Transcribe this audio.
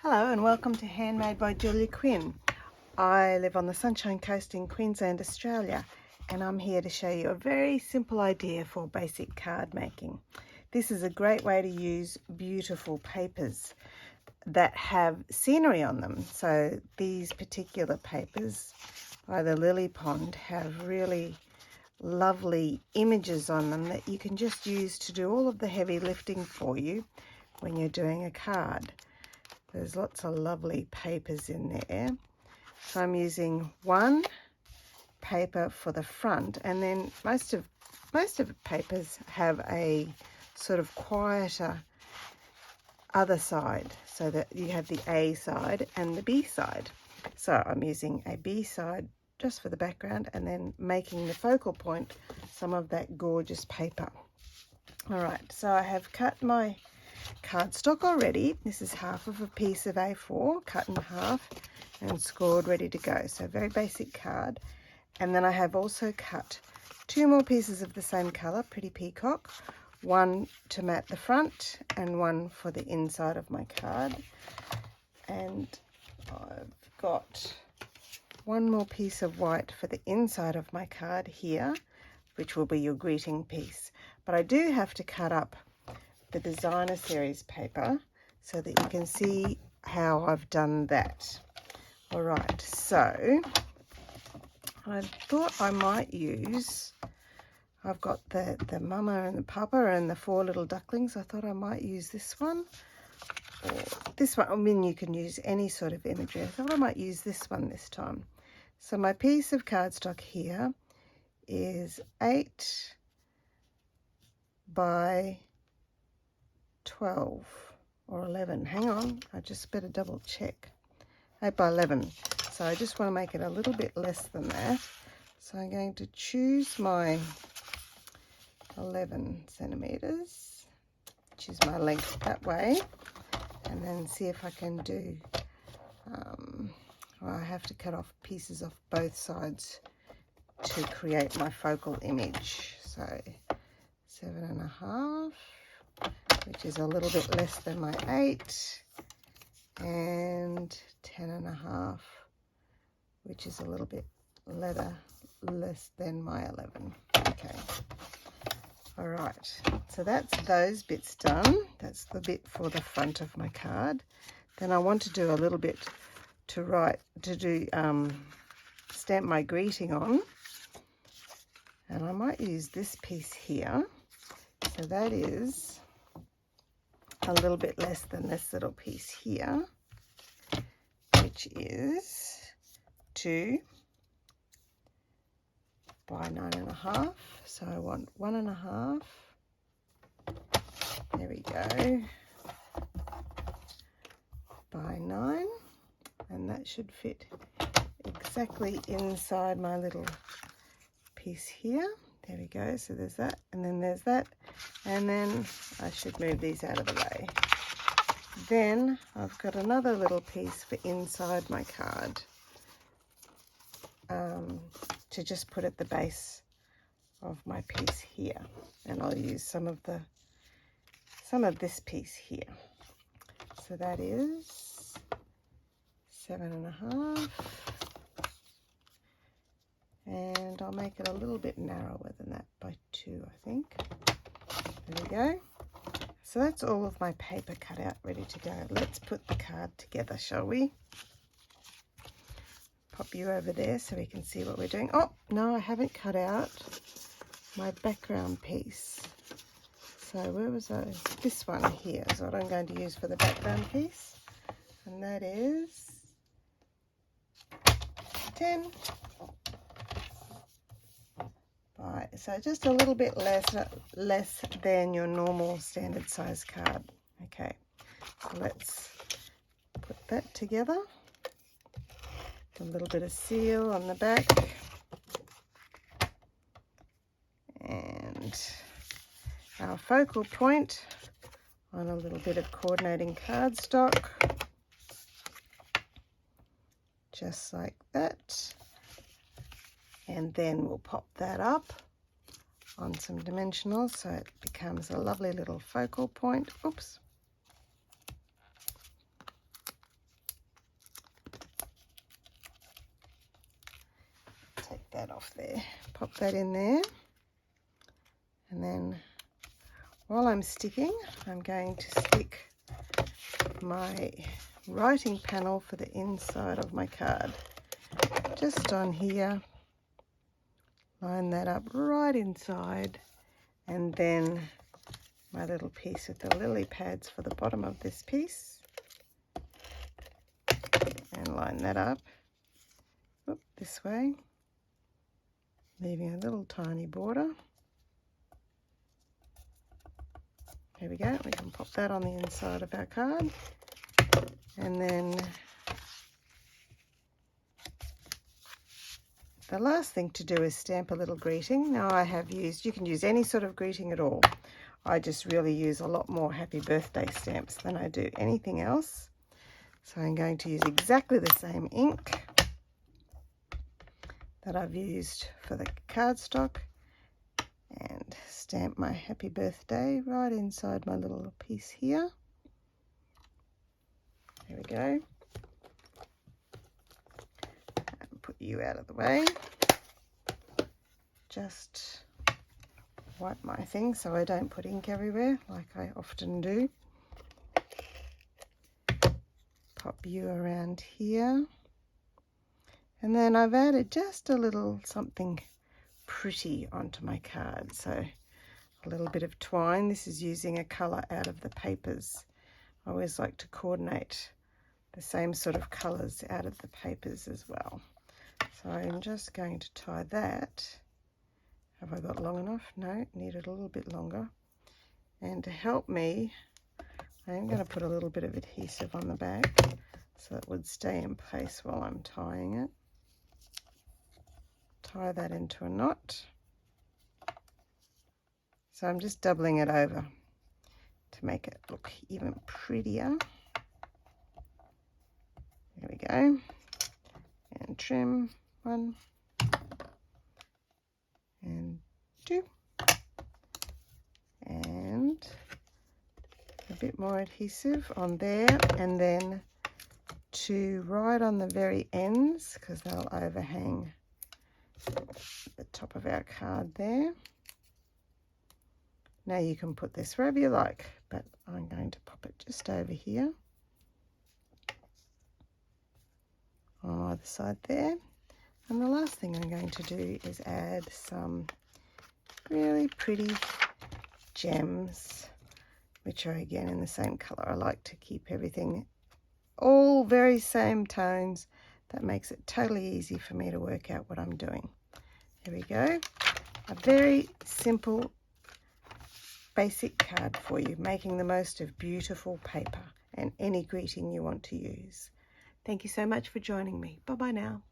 Hello and welcome to Handmade by Julia Quinn. I live on the Sunshine Coast in Queensland, Australia, and I'm here to show you a very simple idea for basic card making. This is a great way to use beautiful papers that have scenery on them. So these particular papers by the Lily Pond have really lovely images on them that you can just use to do all of the heavy lifting for you when you're doing a card. There's lots of lovely papers in there. So I'm using one paper for the front, and then most of the papers have a sort of quieter other side, so that you have the A side and the B side. So I'm using a B side just for the background and then making the focal point some of that gorgeous paper. All right, so I have cut my cardstock already. This is half of a piece of A4 cut in half and scored, ready to go. So very basic card. And then I have also cut two more pieces of the same color, Pretty Peacock, one to mat the front and one for the inside of my card. And I've got one more piece of white for the inside of my card here, which will be your greeting piece. But I do have to cut up the designer series paper so that you can see how I've done that. All right, so I thought I might use, I've got the mama and the papa and the four little ducklings. I thought I might use this one or this one. I mean, you can use any sort of imagery. I thought I might use this one this time. So my piece of cardstock here is 8 by 12 or 11. Hang on, I just better double check. 8 by 11. So I just want to make it a little bit less than that. So I'm going to choose my 11 centimeters, which is my length that way, and then see if I can do, well, I have to cut off pieces off both sides to create my focal image. So 7.5, which is a little bit less than my 8, and 10.5, which is a little bit less than my 11. Okay. All right. So that's those bits done. That's the bit for the front of my card. Then I want to do a little bit to stamp my greeting on. And I might use this piece here. So that is a little bit less than this little piece here, which is 2 by 9.5. So I want 1.5. There we go. By 9, and that should fit exactly inside my little piece here. There we go. So there's that, and then there's that, and then I should move these out of the way. Then I've got another little piece for inside my card to just put at the base of my piece here, and I'll use some of this piece here. So that is 7.5. And I'll make it a little bit narrower than that, by 2, I think. There we go. So that's all of my paper cut out, ready to go. Let's put the card together, shall we? Pop you over there so we can see what we're doing. Oh, no, I haven't cut out my background piece. So where was I? This one here is what I'm going to use for the background piece. And that is 10. So just a little bit less than your normal standard size card. Okay, so let's put that together. A little bit of seal on the back, and our focal point on a little bit of coordinating cardstock, just like that. And then we'll pop that up on some dimensionals so it becomes a lovely little focal point. Oops. that off there. Pop that in there. And then while I'm sticking, I'm going to stick my writing panel for the inside of my card. Just on here. Line that up right inside. And then my little piece with the lily pads for the bottom of this piece. And line that up this way, leaving a little tiny border. There we go. We can pop that on the inside of our card. And then the last thing to do is stamp a little greeting. Now I have used, you can use any sort of greeting at all. I just really use a lot more happy birthday stamps than I do anything else. So I'm going to use exactly the same ink that I've used for the cardstock and stamp my happy birthday right inside my little piece here. There we go. And put you out of the way. Just wipe my thing so I don't put ink everywhere like I often do. Pop you around here. And then I've added just a little something pretty onto my card. So a little bit of twine. This is using a colour out of the papers. I always like to coordinate the same sort of colours out of the papers as well. So I'm just going to tie that. Have I got long enough? No, needed a little bit longer. And to help me, I'm going to put a little bit of adhesive on the back so it would stay in place while I'm tying it. Tie that into a knot. So I'm just doubling it over to make it look even prettier. There we go. And trim 1 and 2. And a bit more adhesive on there, and then 2 right on the very ends because they'll overhang the top of our card there. Now you can put this wherever you like, but I'm going to pop it just over here on either side there. And the last thing I'm going to do is add some really pretty gems, which are again in the same color. I like to keep everything all very same tones. That makes it totally easy for me to work out what I'm doing. There we go. A very simple, basic card for you, making the most of beautiful paper and any greeting you want to use. Thank you so much for joining me. Bye-bye now.